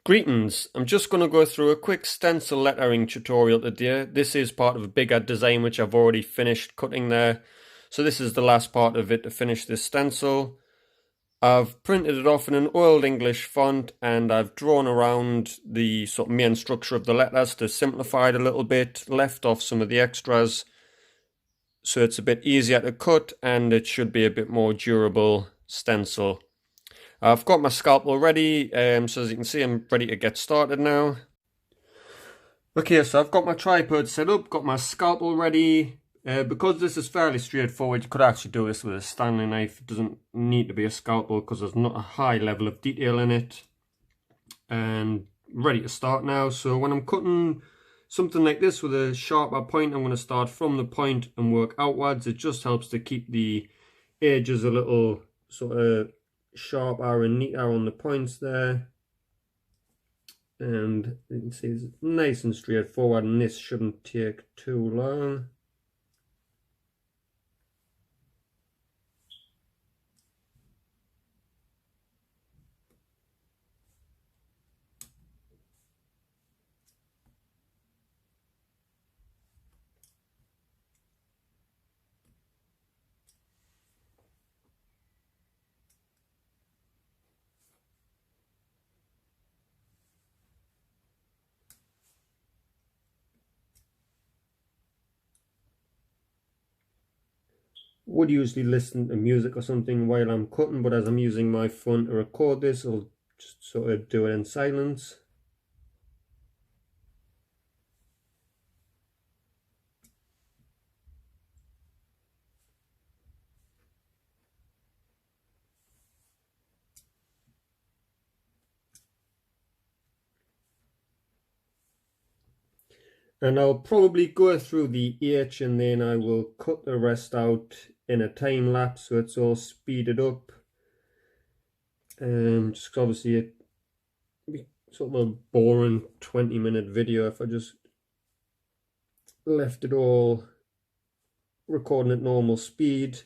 Greetings, I'm just going to go through a quick stencil lettering tutorial today. This is part of a bigger design which I've already finished cutting there. So this is the last part of it to finish this stencil. I've printed it off in an old English font and I've drawn around the sort of main structure of the letters to simplify it a little bit, left off some of the extras so it's a bit easier to cut and it should be a bit more durable stencil. I've got my scalpel ready, so as you can see I'm ready to get started now. Okay, so I've got my tripod set up, got my scalpel ready. Because this is fairly straightforward, you could actually do this with a Stanley knife. It doesn't need to be a scalpel because there's not a high level of detail in it. And ready to start now. So when I'm cutting something like this with a sharper point, I'm going to start from the point and work outwards. It just helps to keep the edges a little sort of sharper and neater on the points there. And you can see it's nice and straightforward, and this shouldn't take too long. Would usually listen to music or something while I'm cutting, but as I'm using my phone to record this, I'll just sort of do it in silence. And I'll probably go through the H and then I will cut the rest out in a time lapse so it's all speeded up. Just obviously it'd be sort of a boring 20-minute video if I just left it all recording at normal speed.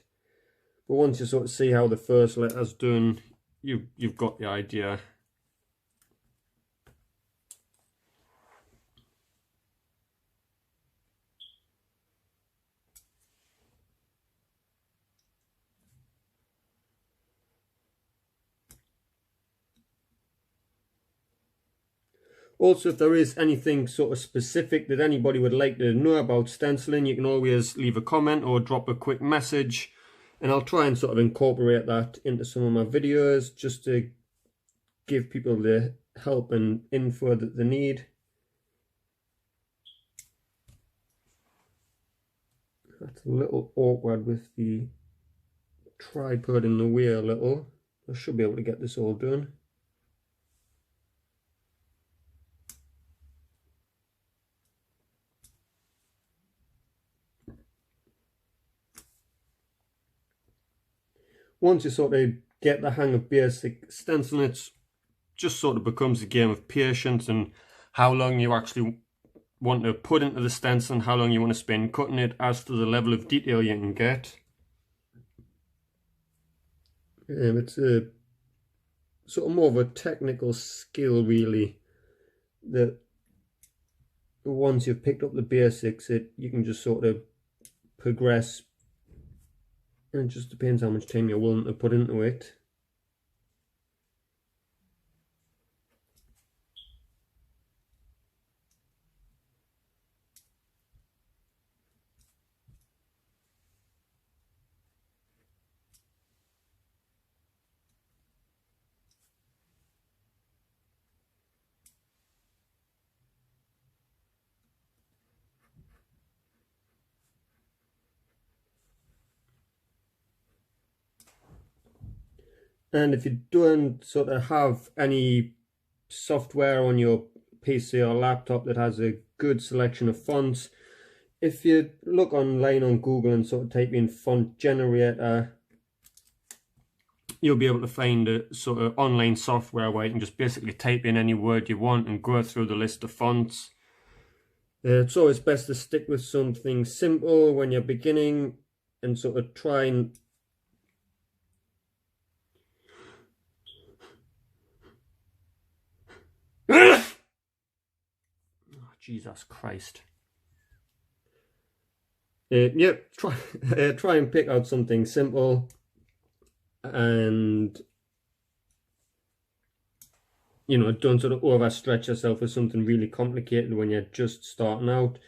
But once you sort of see how the first letter's done, you've got the idea. Also, if there is anything sort of specific that anybody would like to know about stenciling, you can always leave a comment or drop a quick message, and I'll try and sort of incorporate that into some of my videos just to give people the help and info that they need. That's a little awkward with the tripod in the way a little. I should be able to get this all done. Once you sort of get the hang of basic stenciling, it just sort of becomes a game of patience and how long you actually want to put into the stencil and how long you want to spend cutting it as to the level of detail you can get. It's a sort of more of a technical skill really, that once you've picked up the basics you can just sort of progress. And it just depends how much time you're willing to put into it. And if you don't sort of have any software on your PC or laptop that has a good selection of fonts, if you look online on Google and sort of type in font generator, you'll be able to find a sort of online software where you can just basically type in any word you want and go through the list of fonts. It's always best to stick with something simple when you're beginning and sort of try and Oh, Jesus Christ. Yep, try and pick out something simple, and don't sort of overstretch yourself with something really complicated when you're just starting out,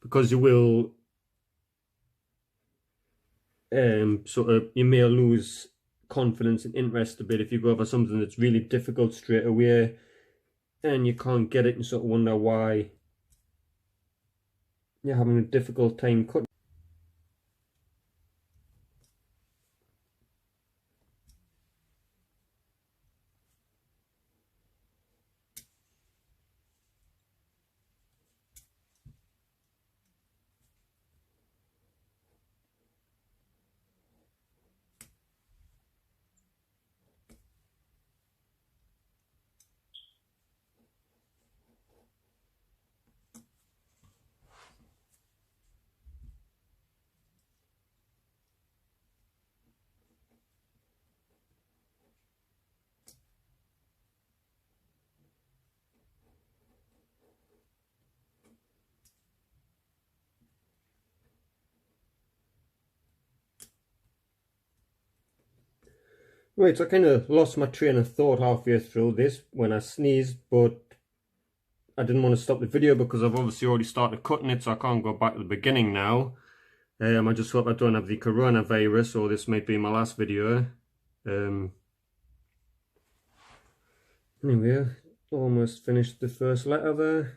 because you will you may lose confidence and interest a bit if you go for something that's really difficult straight away and you can't get it and sort of wonder why you're having a difficult time cutting. Right, so I kind of lost my train of thought halfway through this when I sneezed, but I didn't want to stop the video because I've obviously already started cutting it, so I can't go back to the beginning now. I just hope I don't have the coronavirus, or this might be my last video. Anyway, almost finished the first letter there.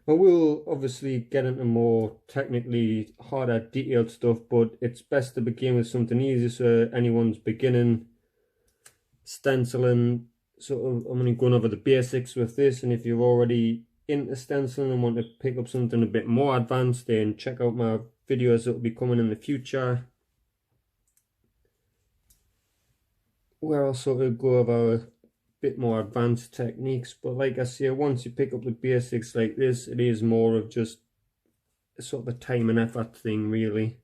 I will obviously get into more technically harder, detailed stuff, but it's best to begin with something easy so anyone's beginning stenciling. Sort of, I'm only going over the basics with this, and if you're already into stenciling and want to pick up something a bit more advanced, then check out my videos that will be coming in the future, where I'll sort of go over a bit more advanced techniques. But like I say, once you pick up the basics like this, it is more of just sort of a time and effort thing, really.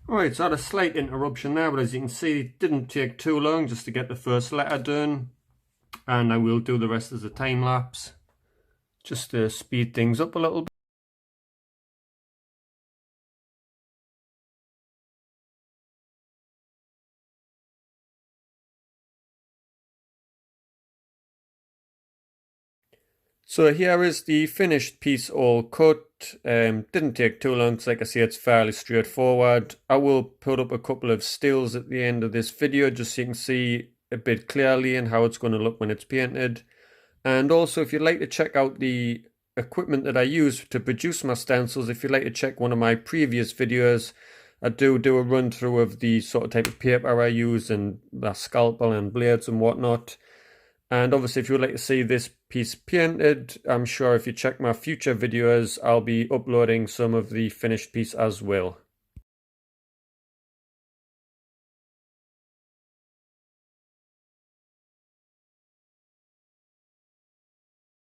Alright, so I had a slight interruption there, but as you can see, it didn't take too long just to get the first letter done, and I will do the rest as a time lapse just to speed things up a little bit. So here is the finished piece all cut. Didn't take too long because like I say, it's fairly straightforward. I will put up a couple of stills at the end of this video just so you can see a bit clearly and how it's going to look when it's painted. And also, if you'd like to check out the equipment that I use to produce my stencils, if you'd like to check one of my previous videos, I do a run through of the sort of type of paper I use and the scalpel and blades and whatnot. And obviously, if you would like to see this piece painted, I'm sure if you check my future videos, I'll be uploading some of the finished piece as well.